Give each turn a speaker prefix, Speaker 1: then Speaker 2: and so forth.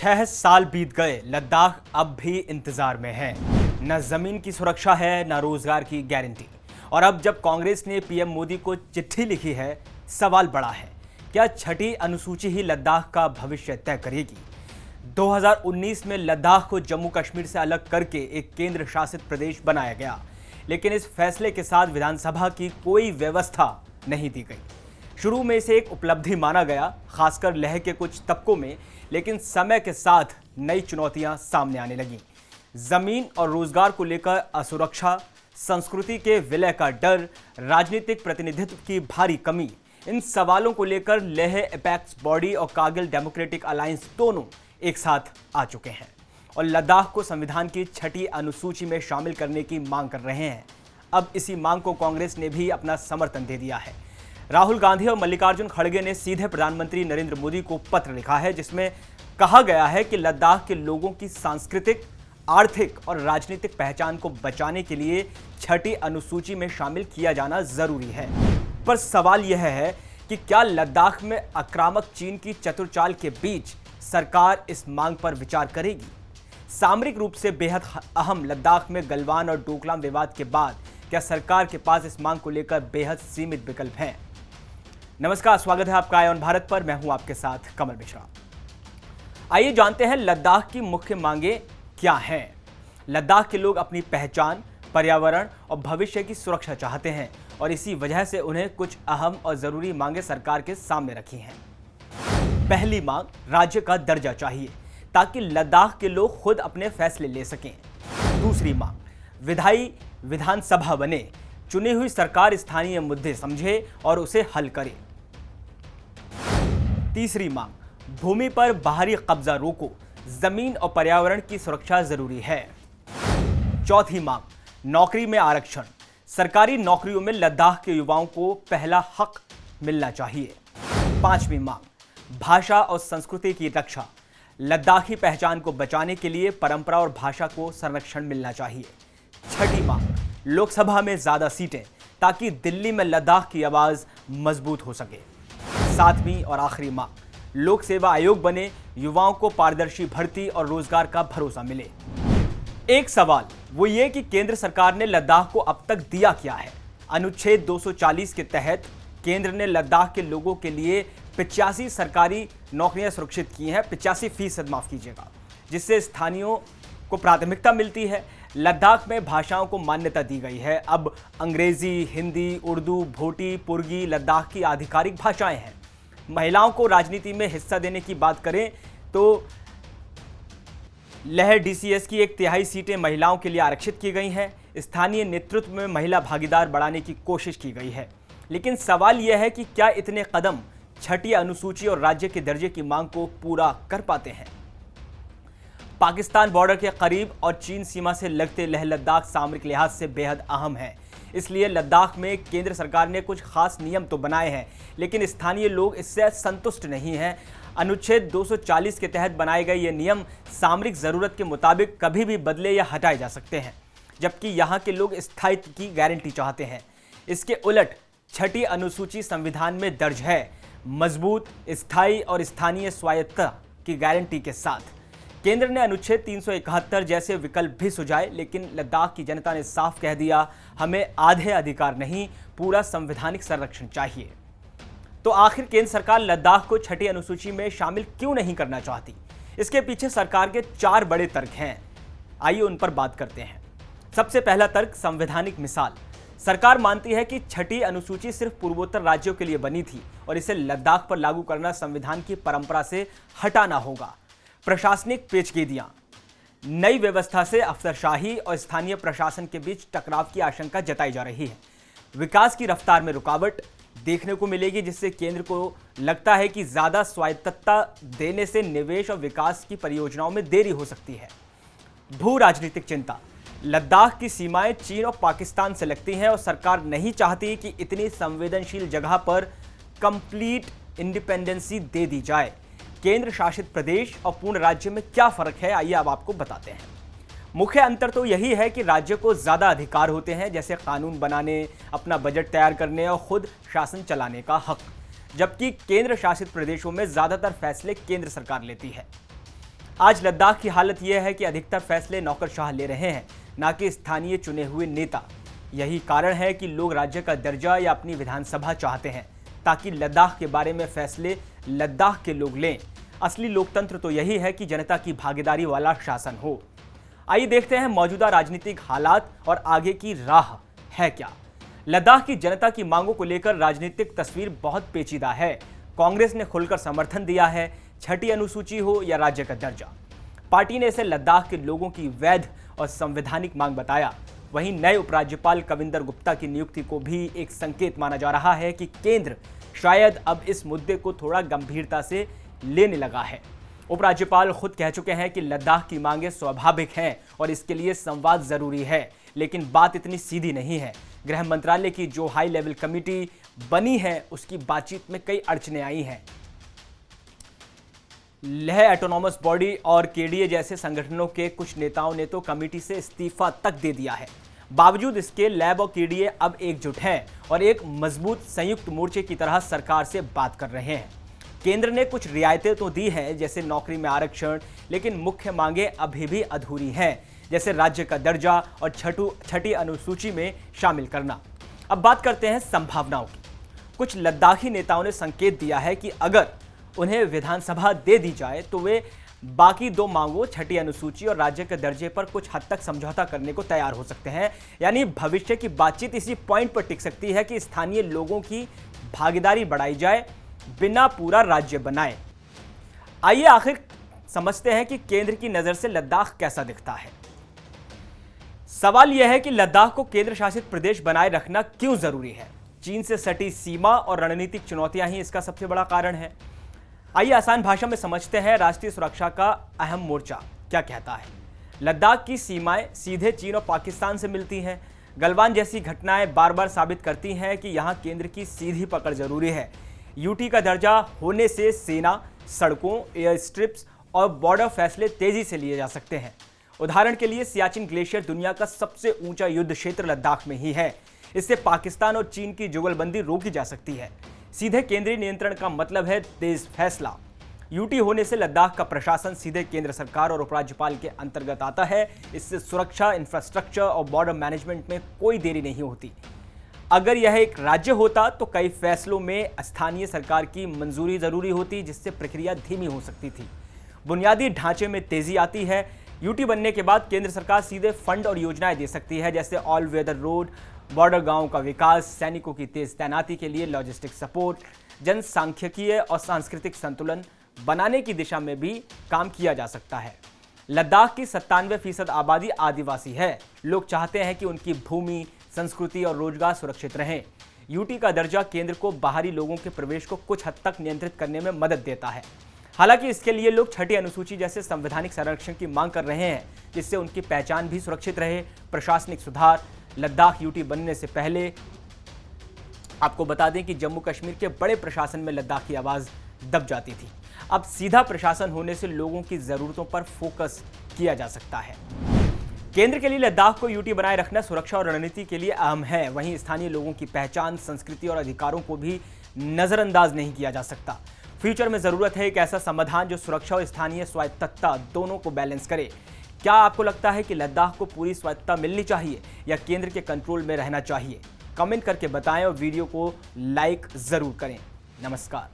Speaker 1: 6 साल बीत गए, लद्दाख अब भी इंतजार में है। न जमीन की सुरक्षा है, न रोजगार की गारंटी। और अब जब कांग्रेस ने पीएम मोदी को चिट्ठी लिखी है, सवाल बड़ा है, क्या छठी अनुसूची ही लद्दाख का भविष्य तय करेगी? 2019 में लद्दाख को जम्मू कश्मीर से अलग करके एक केंद्र शासित प्रदेश बनाया गया, लेकिन इस फैसले के साथ विधानसभा की कोई व्यवस्था नहीं दी गई। शुरू में इसे एक उपलब्धि माना गया, खासकर लेह के कुछ तबकों में, लेकिन समय के साथ नई चुनौतियां सामने आने लगीं। जमीन और रोजगार को लेकर असुरक्षा, संस्कृति के विलय का डर, राजनीतिक प्रतिनिधित्व की भारी कमी, इन सवालों को लेकर लेह एपेक्स बॉडी और कारगिल डेमोक्रेटिक अलायंस दोनों एक साथ आ चुके हैं और लद्दाख को संविधान की छठी अनुसूची में शामिल करने की मांग कर रहे हैं। अब इसी मांग को कांग्रेस ने भी अपना समर्थन दे दिया है। राहुल गांधी और मल्लिकार्जुन खड़गे ने सीधे प्रधानमंत्री नरेंद्र मोदी को पत्र लिखा है, जिसमें कहा गया है कि लद्दाख के लोगों की सांस्कृतिक, आर्थिक और राजनीतिक पहचान को बचाने के लिए छठी अनुसूची में शामिल किया जाना जरूरी है। पर सवाल यह है कि क्या लद्दाख में आक्रामक चीन की चतुर के बीच सरकार इस मांग पर विचार करेगी? सामरिक रूप से बेहद अहम लद्दाख में गलवान और डोकलाम विवाद के बाद क्या सरकार के पास इस मांग को लेकर बेहद सीमित विकल्प हैं? नमस्कार, स्वागत है आपका आईऑन भारत पर। मैं हूं आपके साथ कमल मिश्रा। आइए जानते हैं लद्दाख की मुख्य मांगें क्या हैं। लद्दाख के लोग अपनी पहचान, पर्यावरण और भविष्य की सुरक्षा चाहते हैं और इसी वजह से उन्हें कुछ अहम और जरूरी मांगें सरकार के सामने रखी हैं। पहली मांग, राज्य का दर्जा चाहिए ताकि लद्दाख के लोग खुद अपने फैसले ले सकें। दूसरी मांग, विधायी विधानसभा बने, चुनी हुई सरकार स्थानीय मुद्दे समझे और उसे हल करे। तीसरी मांग, भूमि पर बाहरी कब्जा रोको, जमीन और पर्यावरण की सुरक्षा जरूरी है। चौथी मांग, नौकरी में आरक्षण, सरकारी नौकरियों में लद्दाख के युवाओं को पहला हक मिलना चाहिए। पांचवी मांग, भाषा और संस्कृति की रक्षा, लद्दाखी पहचान को बचाने के लिए परंपरा और भाषा को संरक्षण मिलना चाहिए। छठी मांग, लोकसभा में ज्यादा सीटें ताकि दिल्ली में लद्दाख की आवाज मजबूत हो सके। सातवीं और आखिरी मांग, लोक सेवा आयोग बने, युवाओं को पारदर्शी भर्ती और रोजगार का भरोसा मिले। एक सवाल वो ये कि केंद्र सरकार ने लद्दाख को अब तक दिया क्या है? अनुच्छेद 240 के तहत केंद्र ने लद्दाख के लोगों के लिए 85 सरकारी नौकरियां सुरक्षित की हैं, 85% माफ कीजिएगा, जिससे स्थानीयों को प्राथमिकता मिलती है। लद्दाख में भाषाओं को मान्यता दी गई है। अब अंग्रेजी, हिंदी, उर्दू, भोटी, पुर्गी लद्दाख की आधिकारिक भाषाएं हैं। महिलाओं को राजनीति में हिस्सा देने की बात करें तो लेह डीसीएस की 1/3 सीटें महिलाओं के लिए आरक्षित की गई हैं। स्थानीय नेतृत्व में महिला भागीदार बढ़ाने की कोशिश की गई है। लेकिन सवाल यह है कि क्या इतने कदम छठी अनुसूची और राज्य के दर्जे की मांग को पूरा कर पाते हैं? पाकिस्तान बॉर्डर के करीब और चीन सीमा से लगते लेह लद्दाख सामरिक लिहाज से बेहद अहम है। इसलिए लद्दाख में केंद्र सरकार ने कुछ खास नियम तो बनाए हैं, लेकिन स्थानीय लोग इससे संतुष्ट नहीं हैं। अनुच्छेद 240 के तहत बनाए गए ये नियम सामरिक जरूरत के मुताबिक कभी भी बदले या हटाए जा सकते हैं, जबकि यहाँ के लोग स्थायित्व की गारंटी चाहते हैं। इसके उलट छठी अनुसूची संविधान में दर्ज है, मजबूत, स्थायी और स्थानीय स्वायत्तता की गारंटी के साथ। केंद्र ने अनुच्छेद 371 जैसे विकल्प भी सुझाए, लेकिन लद्दाख की जनता ने साफ कह दिया, हमें आधे अधिकार नहीं, पूरा संवैधानिक संरक्षण चाहिए। तो आखिर केंद्र सरकार लद्दाख को छठी अनुसूची में शामिल क्यों नहीं करना चाहती? इसके पीछे सरकार के 4 बड़े तर्क हैं। आइए उन पर बात करते हैं। सबसे पहला तर्क, संवैधानिक मिसाल। सरकार मानती है कि छठी अनुसूची सिर्फ पूर्वोत्तर राज्यों के लिए बनी थी और इसे लद्दाख पर लागू करना संविधान की परंपरा से हटाना होगा। प्रशासनिक पेचीदगियां, नई व्यवस्था से अफसरशाही और स्थानीय प्रशासन के बीच टकराव की आशंका जताई जा रही है। विकास की रफ्तार में रुकावट देखने को मिलेगी, जिससे केंद्र को लगता है कि ज्यादा स्वायत्तता देने से निवेश और विकास की परियोजनाओं में देरी हो सकती है। भू राजनीतिक चिंता, लद्दाख की सीमाएं चीन और पाकिस्तान से लगती हैं और सरकार नहीं चाहती कि इतनी संवेदनशील जगह पर कंप्लीट इंडिपेंडेंसी दे दी जाए। केंद्र शासित प्रदेश और पूर्ण राज्य में क्या फर्क है, आइए अब आपको बताते हैं। मुख्य अंतर तो यही है कि राज्य को ज्यादा अधिकार होते हैं, जैसे कानून बनाने, अपना बजट तैयार करने और खुद शासन चलाने का हक, जबकि केंद्र शासित प्रदेशों में ज्यादातर फैसले केंद्र सरकार लेती है। आज लद्दाख की हालत यह है कि अधिकतर फैसले नौकरशाह ले रहे हैं, ना कि स्थानीय चुने हुए नेता। यही कारण है कि लोग राज्य का दर्जा या अपनी विधानसभा चाहते हैं, ताकि लद्दाख के बारे में फैसले लद्दाख के लोग लें। असली लोकतंत्र तो यही है कि जनता की भागीदारी वाला शासन हो। आइए देखते हैं मौजूदा राजनीतिक हालात और आगे की राह है क्या। लद्दाख की जनता की मांगों को लेकर राजनीतिक तस्वीर बहुत पेचीदा है। कांग्रेस ने खुलकर समर्थन दिया है, छठी अनुसूची हो या राज्य का दर्जा। पार्टी ने इसे लद्दाख के लोगों की वैध और संवैधानिक मांग बताया। वहीं नए उपराज्यपाल कविंदर गुप्ता की नियुक्ति को भी एक संकेत माना जा रहा है कि केंद्र शायद अब इस मुद्दे को थोड़ा गंभीरता से लेने लगा है। उपराज्यपाल खुद कह चुके हैं कि लद्दाख की मांगें स्वाभाविक हैं और इसके लिए संवाद जरूरी है, लेकिन बात इतनी सीधी नहीं है। गृह मंत्रालय की जो हाई लेवल कमेटी बनी है, उसकी बातचीत में कई अड़चनें आई हैं। लेह ऑटोनॉमस बॉडी और केडीए जैसे संगठनों के कुछ नेताओं ने तो कमेटी से इस्तीफा तक दे दिया है। बावजूद इसके लैब और केडीए अब एकजुट हैं और एक मजबूत संयुक्त मोर्चे की तरह सरकार से बात कर रहे हैं। केंद्र ने कुछ रियायतें तो दी हैं, जैसे नौकरी में आरक्षण, लेकिन मुख्य मांगें अभी भी अधूरी हैं, जैसे राज्य का दर्जा और छठी अनुसूची में शामिल करना। अब बात करते हैं संभावनाओं की। कुछ लद्दाखी नेताओं ने संकेत दिया है कि अगर उन्हें विधानसभा दे दी जाए तो वे बाकी दो मांगों, छठी अनुसूची और राज्य के दर्जे पर कुछ हद तक समझौता करने को तैयार हो सकते हैं। यानी भविष्य की बातचीत इसी पॉइंट पर टिक सकती है कि स्थानीय लोगों की भागीदारी बढ़ाई जाए, बिना पूरा राज्य बनाए। आइए आखिर समझते हैं कि केंद्र की नजर से लद्दाख कैसा दिखता है। सवाल यह है कि लद्दाख को केंद्र शासित प्रदेश बनाए रखना क्यों जरूरी है। चीन से सटी सीमा और रणनीतिक चुनौतियां ही इसका सबसे बड़ा कारण है। आइए आसान भाषा में समझते हैं राष्ट्रीय सुरक्षा का अहम मोर्चा क्या कहता है। लद्दाख की सीमाएं सीधे चीन और पाकिस्तान से मिलती हैं। गलवान जैसी घटनाएं बार बार साबित करती हैं कि यहां केंद्र की सीधी पकड़ जरूरी है। यूटी का दर्जा होने से सेना, सड़कों, एयर स्ट्रिप्स और बॉर्डर फैसले तेजी से लिए जा सकते हैं। उदाहरण के लिए सियाचिन ग्लेशियर दुनिया का सबसे ऊंचा युद्ध क्षेत्र लद्दाख में ही है। इससे पाकिस्तान और चीन की जुगलबंदी रोकी जा सकती है। सीधे केंद्रीय नियंत्रण का मतलब है तेज फैसला। यूटी होने से लद्दाख का प्रशासन सीधे केंद्र सरकार और उपराज्यपाल के अंतर्गत आता है। इससे सुरक्षा, इंफ्रास्ट्रक्चर और बॉर्डर मैनेजमेंट में कोई देरी नहीं होती। अगर यह एक राज्य होता तो कई फैसलों में स्थानीय सरकार की मंजूरी जरूरी होती, जिससे प्रक्रिया धीमी हो सकती थी। बुनियादी ढांचे में तेजी आती है। यूटी बनने के बाद केंद्र सरकार सीधे फंड और योजनाएं दे सकती है, जैसे ऑल वेदर रोड, बॉर्डर गांव का विकास, सैनिकों की तेज तैनाती के लिए लॉजिस्टिक सपोर्ट, जनसांख्यिकीय और सांस्कृतिक संतुलन बनाने की दिशा में भी काम किया जा सकता है। लद्दाख की 97% आबादी आदिवासी है। लोग चाहते हैं कि उनकी भूमि, संस्कृति और रोजगार सुरक्षित रहें। यूटी का दर्जा केंद्र को बाहरी लोगों के प्रवेश को कुछ हद तक नियंत्रित करने में मदद देता है। हालांकि इसके लिए लोग छठी अनुसूची जैसे संवैधानिक संरक्षण की मांग कर रहे हैं, जिससे उनकी पहचान भी सुरक्षित रहे। प्रशासनिक सुधार। लद्दाख यूटी बनने से पहले आपको बता दें कि जम्मू कश्मीर के बड़े प्रशासन में लद्दाख की आवाज दब जाती थी। अब सीधा प्रशासन होने से लोगों की जरूरतों पर फोकस किया जा सकता है। केंद्र के लिए लद्दाख को यूटी बनाए रखना सुरक्षा और रणनीति के लिए अहम है। वहीं स्थानीय लोगों की पहचान, संस्कृति और अधिकारों को भी नजरअंदाज नहीं किया जा सकता। फ्यूचर में जरूरत है एक ऐसा समाधान जो सुरक्षा और स्थानीय स्वायत्तता दोनों को बैलेंस करे। क्या आपको लगता है कि लद्दाख को पूरी स्वायत्तता मिलनी चाहिए या केंद्र के कंट्रोल में रहना चाहिए? कमेंट करके बताएं और वीडियो को लाइक जरूर करें। नमस्कार।